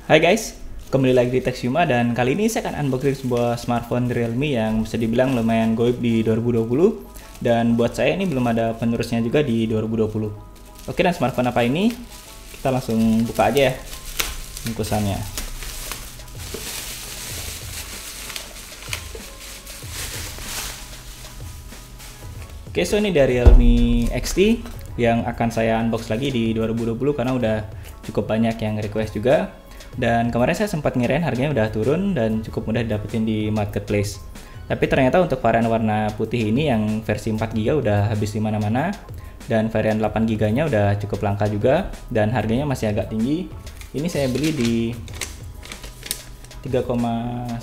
Hai guys, kembali lagi di Techyuma dan kali ini saya akan unboxing sebuah smartphone Realme yang bisa dibilang lumayan goib di 2020 dan buat saya ini belum ada penerusnya juga di 2020. Oke, dan smartphone apa ini? Kita langsung buka aja ya bungkusannya. Oke, so ini dari Realme XT yang akan saya unbox lagi di 2020 karena udah cukup banyak yang request juga. Dan kemarin saya sempat ngirain harganya udah turun dan cukup mudah didapetin di marketplace. Tapi ternyata untuk varian warna putih ini yang versi 4GB udah habis di mana-mana dan varian 8GB-nya udah cukup langka juga dan harganya masih agak tinggi. Ini saya beli di 3,9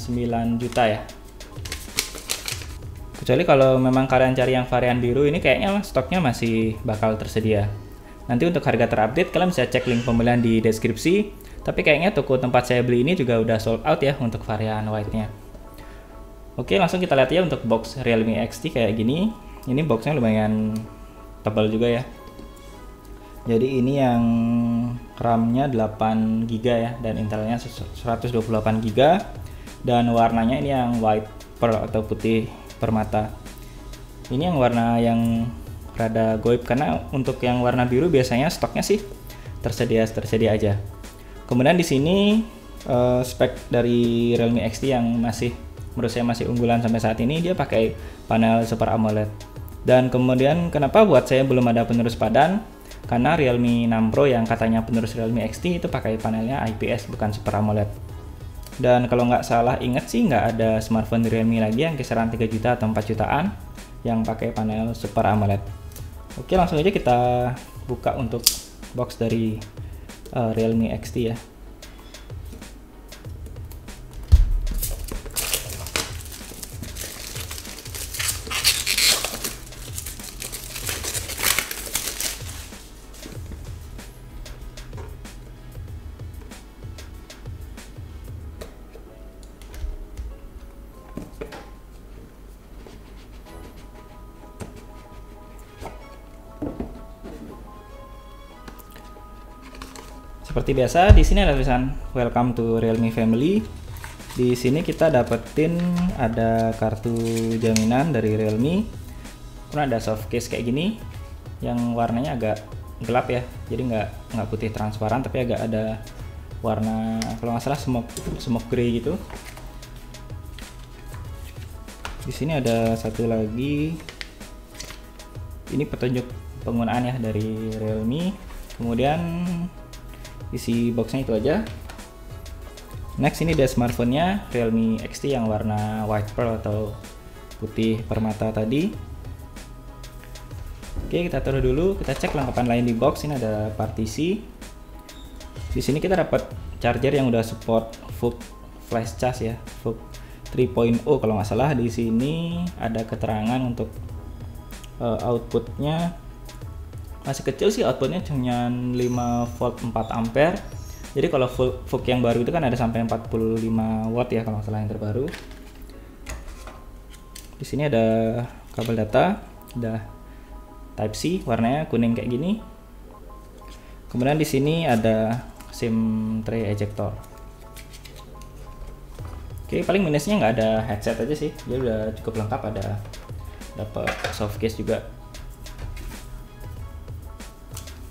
juta ya. Kecuali kalau memang kalian cari yang varian biru ini kayaknya stoknya masih bakal tersedia. Nanti untuk harga terupdate kalian bisa cek link pembelian di deskripsi. Tapi kayaknya toko tempat saya beli ini juga udah sold out ya untuk varian white-nya. Oke, langsung kita lihat ya untuk box Realme XT kayak gini. Ini boxnya lumayan tebal juga ya. Jadi ini yang RAM-nya 8GB ya dan Intel-nya 128GB dan warnanya ini yang white pearl atau putih permata. Ini yang warna yang rada goib karena untuk yang warna biru biasanya stoknya sih tersedia aja. Kemudian di sini spek dari Realme XT yang menurut saya masih unggulan sampai saat ini, dia pakai panel Super AMOLED. Dan kemudian kenapa buat saya belum ada penerus padan? Karena Realme 6 Pro yang katanya penerus Realme XT itu pakai panelnya IPS bukan Super AMOLED. Dan kalau nggak salah ingat sih nggak ada smartphone Realme lagi yang kisaran 3 juta atau 4 jutaan yang pakai panel Super AMOLED. Oke, langsung aja kita buka untuk box dari Realme XT ya. Seperti biasa, di sini ada tulisan Welcome to Realme Family. Di sini kita dapetin ada kartu jaminan dari Realme. Kemudian ada soft case kayak gini, yang warnanya agak gelap ya. Jadi nggak putih transparan, tapi agak ada warna kalau nggak salah smoke gray gitu. Di sini ada satu lagi. Ini petunjuk penggunaan ya dari Realme. Kemudian isi boxnya itu aja. Next ini ada smartphone-nya Realme XT yang warna white pearl atau putih permata tadi. Oke, kita taruh dulu, kita cek lengkapan lain di box. Ini ada partisi. Di sini kita dapat charger yang udah support VOOC flash charge ya, VOOC 3.0 kalau nggak salah. Di sini ada keterangan untuk outputnya. Masih kecil sih outputnya, cuma 5 volt 4 ampere. Jadi kalau VOOC yang baru itu kan ada sampai 45 watt ya kalau nggak salah yang terbaru. Di sini ada kabel data, ada Type C, warnanya kuning kayak gini. Kemudian di sini ada SIM tray ejector. Oke, paling minusnya nggak ada headset aja sih, dia udah cukup lengkap, ada dapat soft case juga.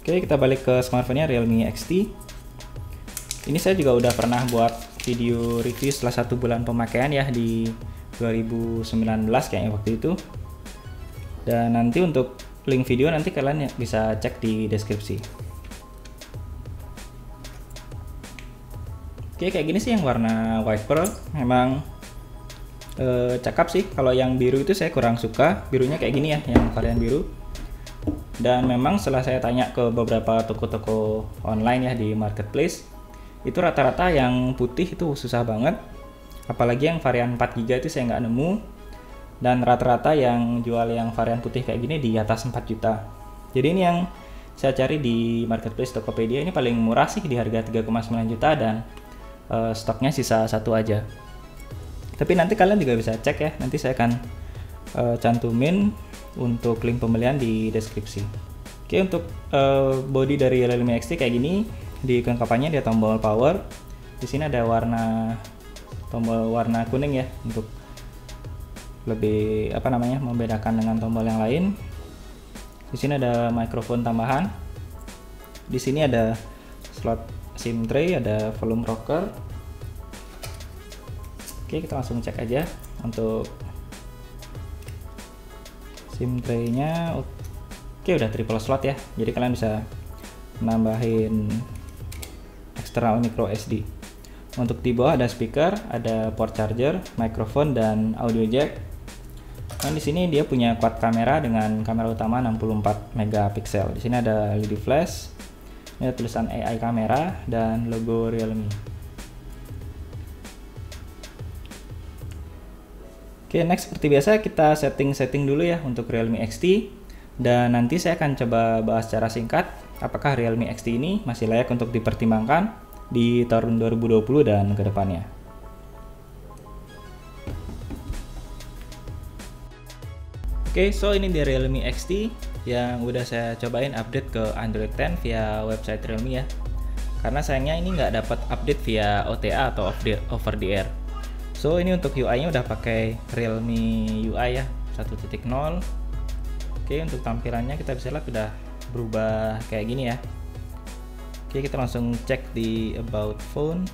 Oke, kita balik ke smartphone-nya Realme XT. Ini saya juga udah pernah buat video review setelah 1 bulan pemakaian ya di 2019 kayaknya waktu itu. Dan nanti untuk link video nanti kalian bisa cek di deskripsi. Oke, kayak gini sih yang warna white pearl. Memang cakep sih. Kalau yang biru itu saya kurang suka. Birunya kayak gini ya, yang varian biru. Dan memang setelah saya tanya ke beberapa toko-toko online ya di marketplace, itu rata-rata yang putih itu susah banget. Apalagi yang varian 4GB itu saya nggak nemu. Dan rata-rata yang jual yang varian putih kayak gini di atas 4 juta. Jadi ini yang saya cari di marketplace Tokopedia ini paling murah sih di harga 3,9 juta dan stoknya sisa satu aja. Tapi nanti kalian juga bisa cek ya. Nanti saya akan cantumin untuk link pembelian di deskripsi. Oke, untuk body dari Realme XT kayak gini. Di kelengkapannya dia tombol power, Di sini ada tombol warna kuning ya, untuk lebih membedakan dengan tombol yang lain. Di sini ada mikrofon tambahan. Di sini ada slot SIM tray, ada volume rocker. Oke, kita langsung cek aja untuk SIM tray-nya. Oke, udah triple slot ya. Jadi kalian bisa nambahin external micro SD. Untuk di bawah ada speaker, ada port charger, mikrofon dan audio jack. Dan di sini dia punya quad kamera dengan kamera utama 64 megapiksel. Di sini ada LED flash. Ini ada tulisan AI kamera dan logo Realme. Oke, next seperti biasa kita setting dulu ya untuk Realme XT, dan nanti saya akan coba bahas secara singkat apakah Realme XT ini masih layak untuk dipertimbangkan di tahun 2020 dan kedepannya. Oke, so ini di Realme XT yang udah saya cobain update ke Android 10 via website Realme ya. Karena sayangnya ini nggak dapat update via OTA atau over the air. So ini untuk UI-nya udah pakai Realme UI ya 1.0. Oke, untuk tampilannya kita bisa lihat udah berubah kayak gini ya. Oke, kita langsung cek di About Phone.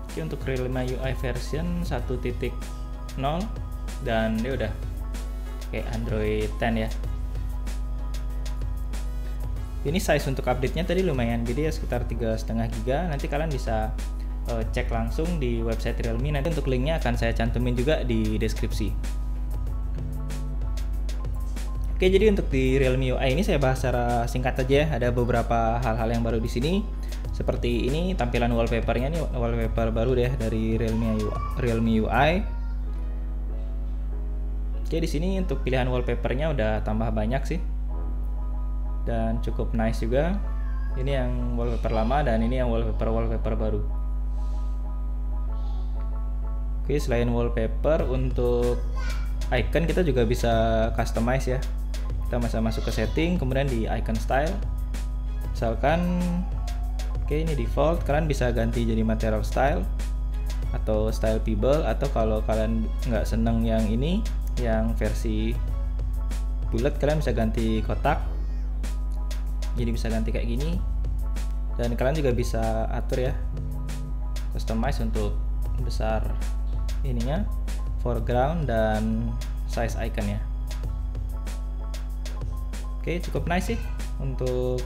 Oke, untuk Realme UI version 1.0 dan dia udah kayak Android 10 ya. Ini size untuk update-nya tadi lumayan gede ya, sekitar 3,5 GB. Nanti kalian bisa cek langsung di website Realme. Nanti untuk linknya akan saya cantumin juga di deskripsi. Oke, jadi untuk di Realme UI ini saya bahas secara singkat aja. Ada beberapa hal-hal yang baru di sini. Seperti ini tampilan wallpapernya, nih wallpaper baru deh dari Realme UI. Oke, di sini untuk pilihan wallpapernya udah tambah banyak sih, dan cukup nice juga. Ini yang wallpaper lama dan ini yang wallpaper baru. Oke, selain wallpaper, untuk icon kita juga bisa customize ya. Kita bisa masuk ke setting, kemudian di icon style. Misalkan, oke ini default, kalian bisa ganti jadi material style atau style pebble, atau kalau kalian nggak seneng yang ini, yang versi bulat, kalian bisa ganti kotak. Jadi bisa ganti kayak gini. Dan kalian juga bisa atur ya, customize untuk besar ininya, foreground dan size iconnya. Oke, cukup nice sih untuk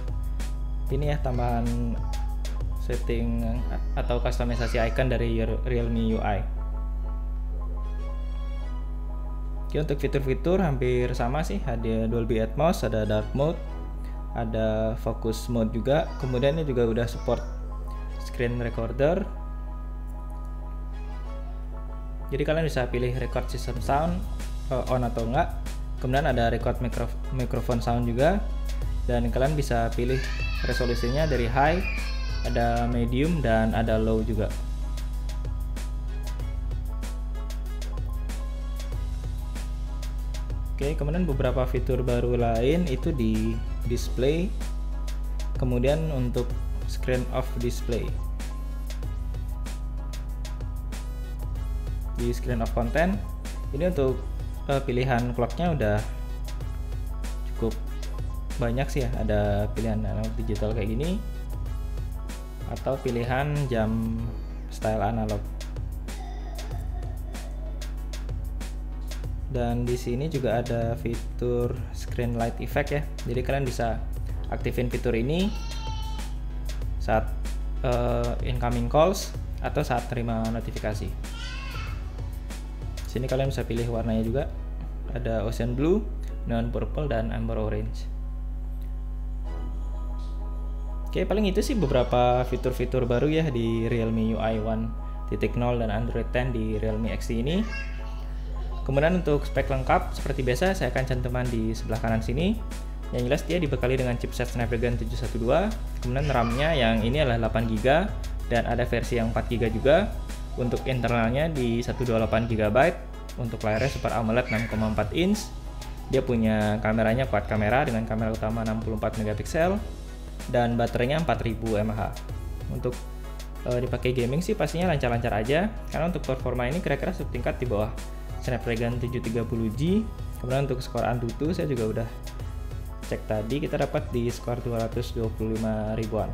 ini ya, tambahan setting atau customisasi icon dari Realme UI. Oke, untuk fitur-fitur hampir sama sih. Ada Dolby Atmos, ada dark mode, ada focus mode juga. Kemudian ini juga udah support screen recorder. Jadi kalian bisa pilih record system sound on atau enggak. Kemudian ada record microphone sound juga. Dan kalian bisa pilih resolusinya dari high, ada medium, dan ada low juga. Oke, kemudian beberapa fitur baru lain itu di display, kemudian untuk screen off display. Di screen off content, ini untuk pilihan clocknya udah cukup banyak sih ya. Ada pilihan analog digital kayak gini, atau pilihan jam style analog. Dan di sini juga ada fitur screen light effect ya. Jadi kalian bisa aktifin fitur ini saat incoming calls atau saat terima notifikasi. Sini kalian bisa pilih warnanya juga. Ada ocean blue, neon purple, dan amber orange. Oke, paling itu sih beberapa fitur-fitur baru ya di Realme UI 1.0 dan Android 10 di Realme XT ini. Kemudian untuk spek lengkap seperti biasa saya akan cantumkan di sebelah kanan sini. Yang jelas dia dibekali dengan chipset Snapdragon 712. Kemudian RAM-nya yang ini adalah 8GB dan ada versi yang 4GB juga. Untuk internalnya di 128GB. Untuk layarnya Super AMOLED 6,4 inch. Dia punya kameranya quad kamera dengan kamera utama 64 megapiksel dan baterainya 4000 mAh. Untuk dipakai gaming sih pastinya lancar-lancar aja, karena untuk performa ini kira-kira setingkat di bawah Snapdragon 730G. Kemudian untuk skor Antutu saya juga udah cek tadi, kita dapat di skor 225 ribuan.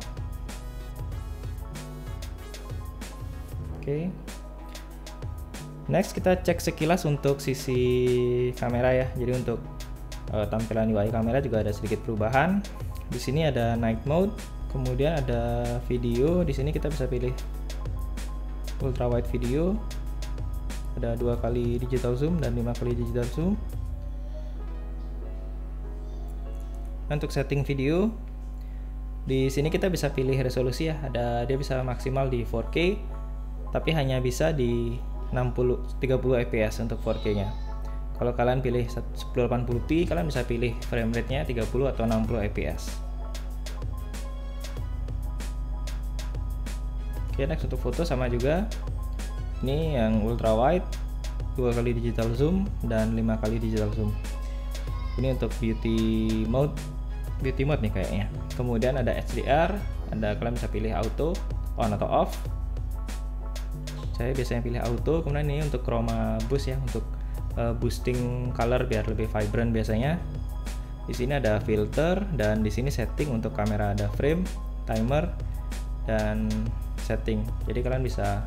Oke. Next kita cek sekilas untuk sisi kamera ya. Jadi untuk tampilan UI kamera juga ada sedikit perubahan. Di sini ada night mode, kemudian ada video. Di sini kita bisa pilih ultra wide video. Ada 2 kali digital zoom dan 5 kali digital zoom. Untuk setting video, di sini kita bisa pilih resolusi ya. Dia bisa maksimal di 4K, tapi hanya bisa di 30 fps untuk 4K-nya. Kalau kalian pilih 1080p, kalian bisa pilih frame rate-nya 30 atau 60 fps. Oke, next untuk foto sama juga. Ini yang ultra wide, 2 kali digital zoom dan 5 kali digital zoom. Ini untuk beauty mode nih kayaknya. Kemudian ada HDR, kalian bisa pilih auto, on atau off. Saya biasanya pilih auto. Kemudian ini untuk chroma boost ya, untuk boosting color biar lebih vibrant biasanya. Di sini ada filter dan di sini setting untuk kamera, ada frame, timer, dan setting. Jadi kalian bisa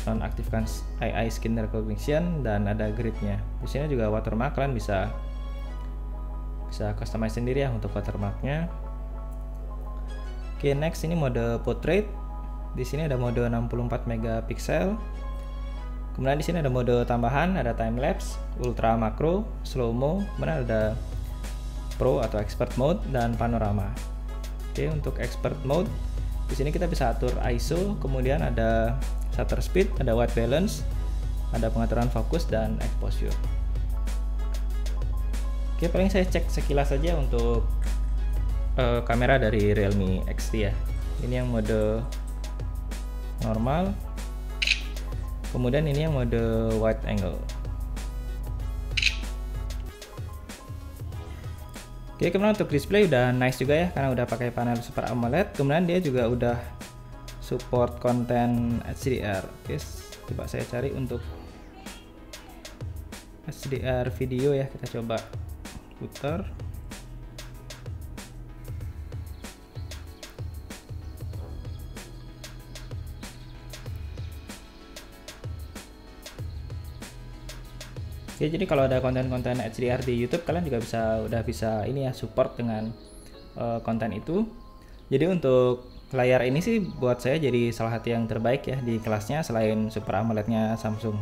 nonaktifkan AI skin recognition dan ada gridnya. Di sini juga watermark, kalian bisa customize sendiri ya untuk watermarknya. Oke, next ini mode portrait. Di sini ada mode 64 megapiksel. Kemudian di sini ada mode tambahan, ada time lapse, ultra makro, slow mo, kemudian ada pro atau expert mode dan panorama. Oke, untuk expert mode di sini kita bisa atur ISO, kemudian ada shutter speed, ada white balance, ada pengaturan fokus dan exposure. Oke, paling saya cek sekilas saja untuk kamera dari Realme XT ya. Ini yang mode normal. Kemudian ini yang mode wide angle. Oke, kemudian untuk display udah nice juga ya, karena udah pakai panel Super AMOLED. Kemudian dia juga udah support konten HDR. Oke, coba saya cari untuk HDR video ya, kita coba putar. Oke, jadi kalau ada konten-konten HDR di YouTube, kalian juga udah bisa ini ya, support dengan konten itu. Jadi untuk layar ini sih buat saya jadi salah satu yang terbaik ya di kelasnya selain Super AMOLED-nya Samsung.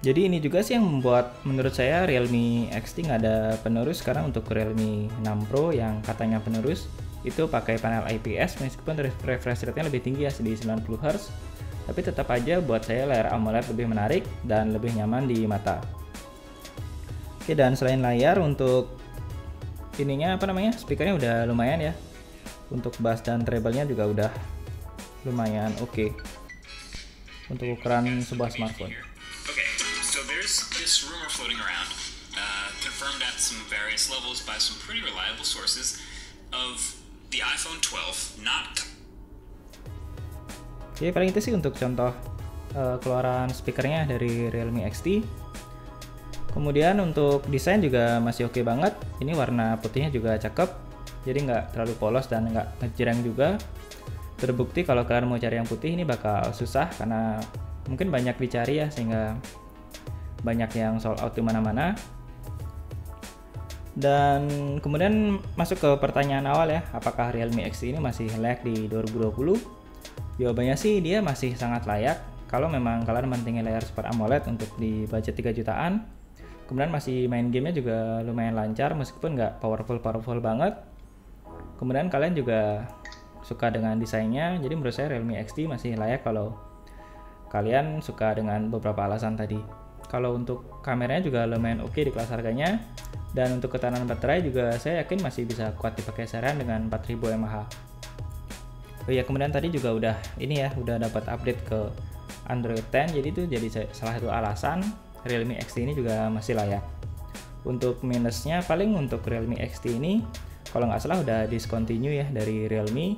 Jadi ini juga sih yang membuat menurut saya Realme XT nggak ada penerus, karena untuk Realme 6 Pro yang katanya penerus itu pakai panel IPS, meskipun refresh rate-nya lebih tinggi ya, di 90 Hz. Tapi tetap aja buat saya layar AMOLED lebih menarik dan lebih nyaman di mata. Oke, dan selain layar, untuk ininya speakernya udah lumayan ya. Untuk bass dan treble-nya juga udah lumayan oke untuk ukuran sebuah smartphone. Okay, so there's this rumor floating around, confirmed at some various levels by some pretty reliable sources, of the iPhone 12 not. Oke, paling itu sih untuk contoh keluaran speakernya dari Realme XT. Kemudian untuk desain juga masih oke banget. Ini warna putihnya juga cakep, jadi nggak terlalu polos dan nggak ngejreng juga. Terbukti kalau kalian mau cari yang putih ini bakal susah, karena mungkin banyak dicari ya, sehingga banyak yang sold out di mana-mana. Dan kemudian masuk ke pertanyaan awal ya, apakah Realme XT ini masih layak di 2020? Jawabannya sih dia masih sangat layak kalau memang kalian mentingin layar Super AMOLED untuk di budget 3 jutaan. Kemudian masih main gamenya juga lumayan lancar meskipun nggak powerful banget. Kemudian kalian juga suka dengan desainnya, jadi menurut saya Realme XT masih layak kalau kalian suka dengan beberapa alasan tadi. Kalau untuk kameranya juga lumayan oke di kelas harganya, dan untuk ketahanan baterai juga saya yakin masih bisa kuat dipakai seharian dengan 4000 mAh. Oh iya, kemudian tadi juga udah dapat update ke Android 10, jadi itu jadi salah satu alasan Realme XT ini juga masih layak. Untuk minusnya paling untuk Realme XT ini kalau nggak salah udah discontinue ya dari Realme.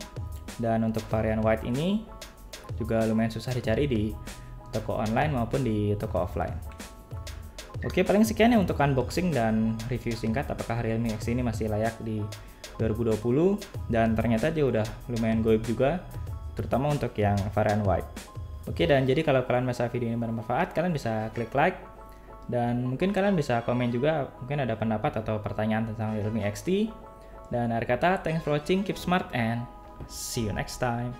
Dan untuk varian white ini juga lumayan susah dicari di toko online maupun di toko offline. Oke, paling sekian ya untuk unboxing dan review singkat apakah Realme X ini masih layak di 2020, dan ternyata dia udah lumayan goib juga, terutama untuk yang varian white. Oke, dan jadi kalau kalian merasa video ini bermanfaat, kalian bisa klik like, dan mungkin kalian bisa komen juga, mungkin ada pendapat atau pertanyaan tentang Realme XT. Dan akhir kata, thanks for watching, keep smart, and see you next time.